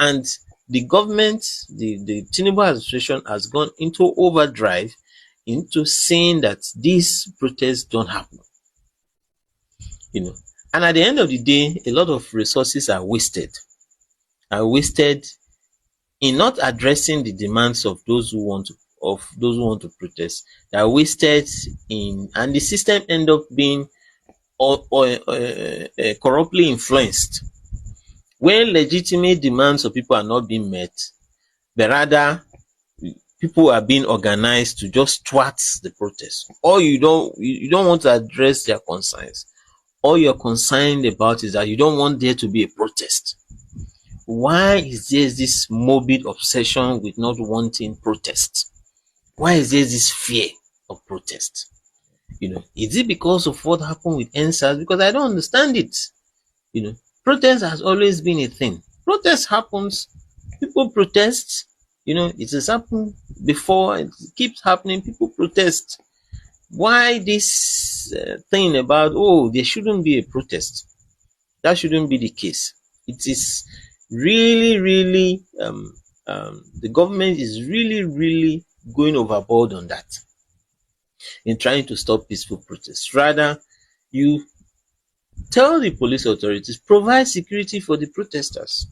And the government, the Tinubu administration has gone into overdrive into saying that these protests don't happen. And at the end of the day, a lot of resources are wasted in not addressing the demands of those who want to protest. They are wasted and the system end up being corruptly influenced when legitimate demands of people are not being met, but rather people are being organized to just thwart the protest, or you don't want to address their concerns. All you're concerned about is that you don't want there to be a protest. Why is there this morbid obsession with not wanting protest? Why is there this fear of protest? Is it because of what happened with NSAS? Because I don't understand it. Protest has always been a thing. Protest happens, people protest. It has happened before, it keeps happening, people protest. Why this thing about, there shouldn't be a protest? That shouldn't be the case. It is really, really, the government is really, really going overboard on that in trying to stop peaceful protests. Rather, you tell the police authorities, provide security for the protesters,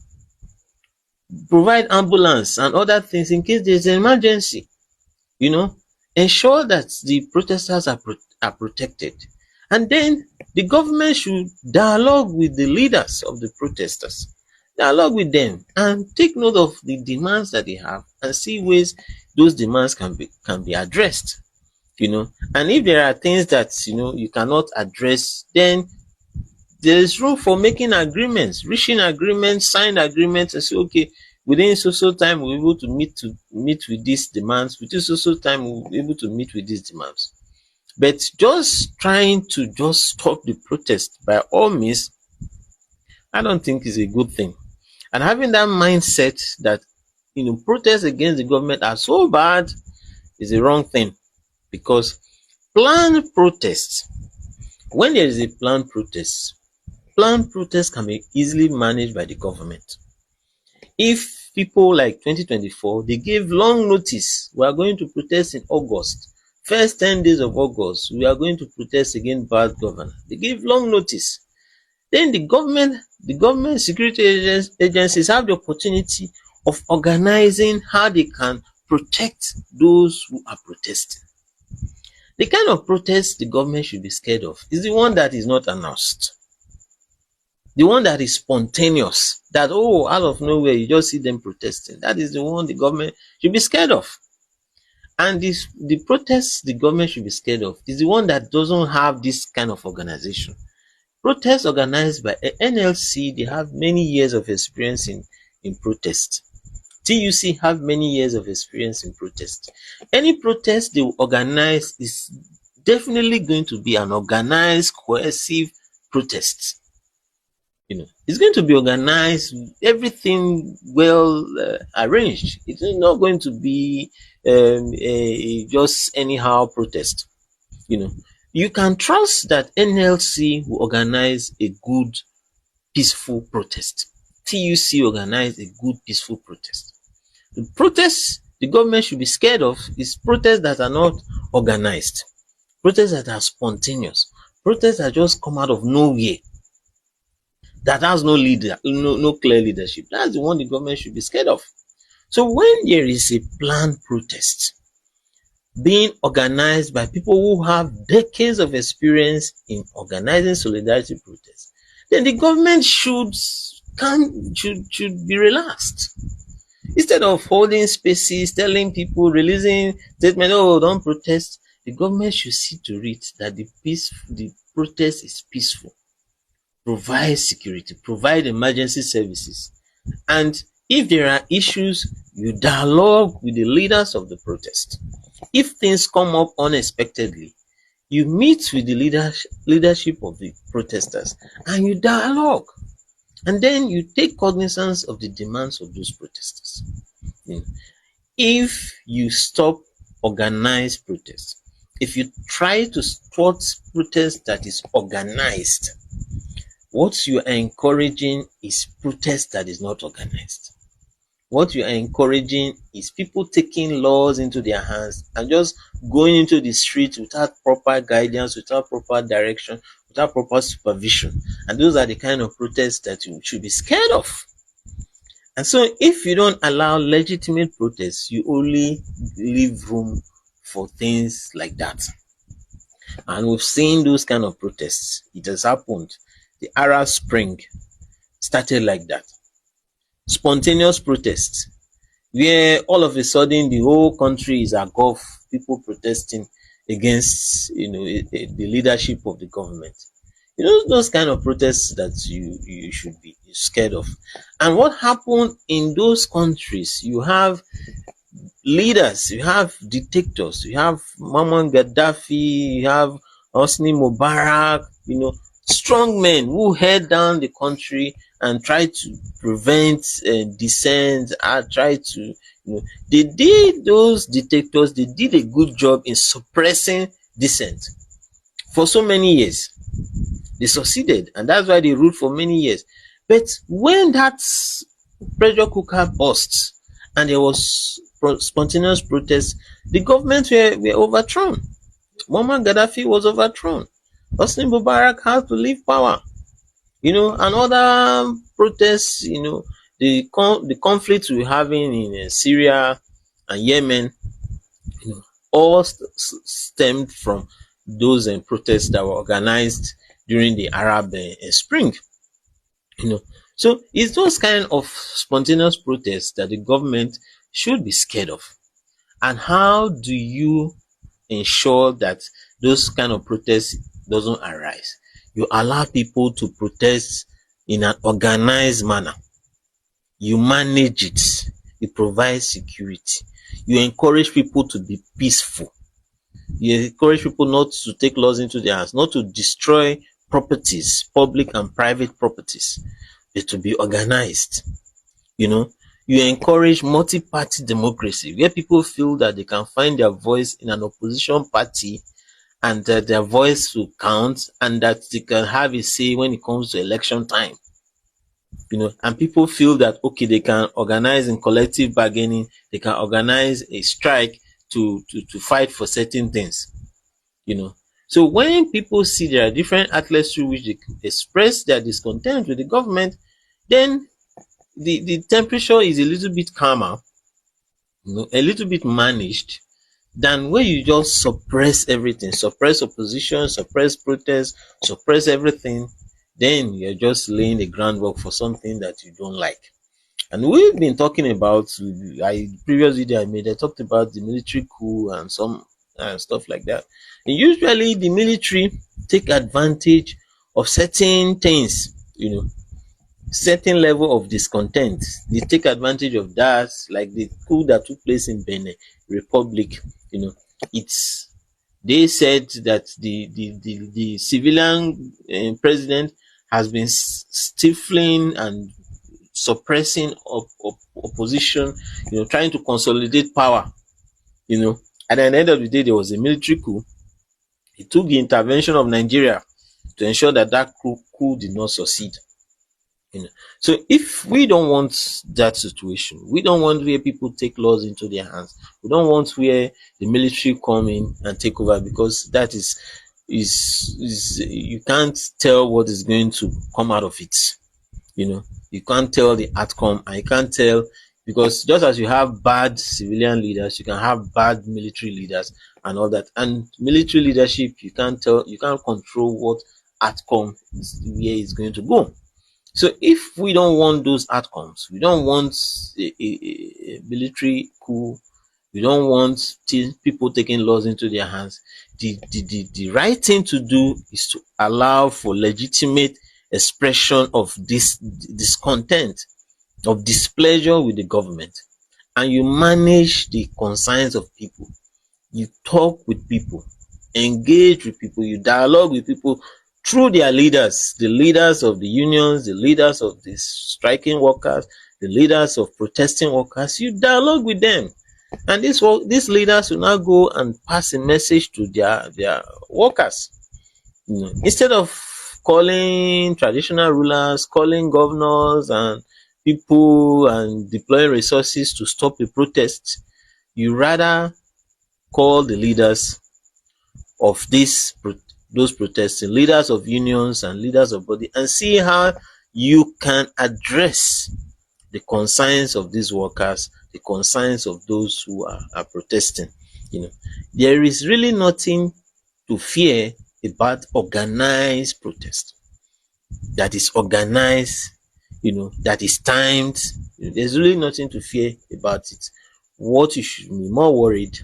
provide ambulance and other things in case there's an emergency. Ensure that the protesters are protected. And then the government should dialogue with the leaders of the protesters, dialogue with them and take note of the demands that they have and see ways those demands can be addressed. And if there are things that you cannot address, then there is room for making agreements, reaching agreements, signed agreements, and say, okay, within so time we're able to meet with these demands, within so time we'll be able to meet with these demands. But just trying to just stop the protest by all means, I don't think is a good thing. And having that mindset that protests against the government are so bad is a wrong thing, because planned protests, when there is a planned protest can be easily managed by the government. If people like 2024, they gave long notice, we are going to protest in August, first 10 days of August, we are going to protest against bad governance. They gave long notice. Then the government security agencies have the opportunity of organizing how they can protect those who are protesting. The kind of protest the government should be scared of is the one that is not announced. The one that is spontaneous, that out of nowhere you just see them protesting. That is the one the government should be scared of. And the protests the government should be scared of is the one that doesn't have this kind of organization. Protests organized by NLC, they have many years of experience in protest. TUC have many years of experience in protest. Any protest they will organize is definitely going to be an organized, cohesive protest. It's going to be organized, everything well arranged. It's not going to be just anyhow protest. You can trust that NLC will organize a good, peaceful protest. TUC organize a good, peaceful protest. The protests the government should be scared of is protests that are not organized, protests that are spontaneous, protests that just come out of nowhere, that has no leader, no clear leadership. That's the one the government should be scared of. So when there is a planned protest being organized by people who have decades of experience in organizing solidarity protests, then the government should be relaxed. Instead of holding spaces, telling people, releasing statements, don't protest, the government should see to it that the protest is peaceful. Provide security, provide emergency services. And if there are issues, you dialogue with the leaders of the protest. If things come up unexpectedly, you meet with the leadership of the protesters and you dialogue. And then you take cognizance of the demands of those protesters. If you stop organized protests, if you try to support protest that is organized, what you are encouraging is protest that is not organized. What you are encouraging is people taking laws into their hands and just going into the street without proper guidance, without proper direction, without proper supervision. And those are the kind of protests that you should be scared of. And so if you don't allow legitimate protests, you only leave room for things like that. And we've seen those kind of protests. It has happened. The Arab Spring started like that. Spontaneous protests, where all of a sudden the whole country is agog, people protesting against the leadership of the government. Those kind of protests that you should be scared of. And what happened in those countries, you have leaders, you have dictators, you have Muammar Gaddafi, you have Hosni Mubarak, strong men who held down the country and tried to prevent dissent, try to, they did, those dictators, they did a good job in suppressing dissent for so many years. They succeeded, and that's why they ruled for many years. But when that pressure cooker burst and there was spontaneous protests, the government were overthrown. Muammar Gaddafi was overthrown. Hosni Mubarak had to leave power. And other protests, the conflicts we're having in Syria and Yemen, all stemmed from those protests that were organized during the Arab Spring. So it's those kind of spontaneous protests that the government should be scared of. And how do you ensure that those kind of protests doesn't arise? You allow people to protest in an organized manner. You manage it. You provide security. You encourage people to be peaceful. You encourage people not to take laws into their hands, not to destroy properties, public and private properties, but to be organized. You encourage multi-party democracy, where people feel that they can find their voice in an opposition party and that their voice will count and that they can have a say when it comes to election time. And people feel that, okay, they can organize in collective bargaining, they can organize a strike to fight for certain things. So when people see there are different outlets through which they express their discontent with the government, then the temperature is a little bit calmer, a little bit managed, than when you just suppress everything, suppress opposition, suppress protest, suppress everything. Then you're just laying the groundwork for something that you don't like. And we've been talking about, previous video I made, I talked about the military coup and some stuff like that. And usually the military take advantage of certain things, certain level of discontent. They take advantage of that, like the coup that took place in Benin Republic. They said that the civilian president has been stifling and suppressing opposition, trying to consolidate power. At the end of the day, there was a military coup. It took the intervention of Nigeria to ensure that coup did not succeed. So if we don't want that situation, we don't want where people take laws into their hands, we don't want where the military come in and take over, because that is you can't tell what is going to come out of it. You can't tell the outcome, and you can't tell, because just as you have bad civilian leaders, you can have bad military leaders and all that. And military leadership, you can't control what outcome where it's going to go. So if we don't want those outcomes, we don't want a military coup, we don't want people taking laws into their hands, the right thing to do is to allow for legitimate expression of this discontent, of displeasure with the government, and you manage the concerns of people. You talk with people, engage with people, you dialogue with people through their leaders, the leaders of the unions, the leaders of the striking workers, the leaders of protesting workers. You dialogue with them, and these leaders will now go and pass a message to their workers. Instead of calling traditional rulers, calling governors and people and deploying resources to stop a protest. You rather call the leaders of those protesting, leaders of unions and leaders of body, and see how you can address the concerns of these workers, the concerns of those who are protesting. You know, there is really nothing to fear about organized protest that is organized, that is timed. There's really nothing to fear about it. What you should be more worried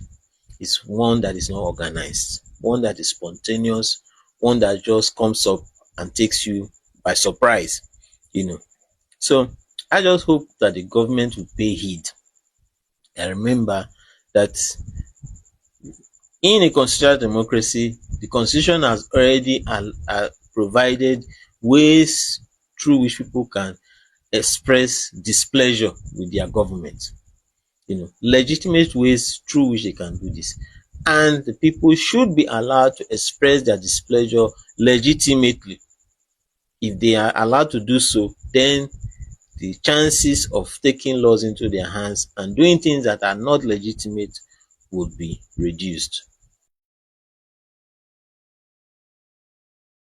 is one that is not organized, one that is spontaneous, one that just comes up and takes you by surprise. you know so I just hope that the government will pay heed and remember that in a constitutional democracy, the constitution has already provided ways through which people can express displeasure with their government. Legitimate ways through which they can do this. And the people should be allowed to express their displeasure legitimately. If they are allowed to do so, then the chances of taking laws into their hands and doing things that are not legitimate would be reduced.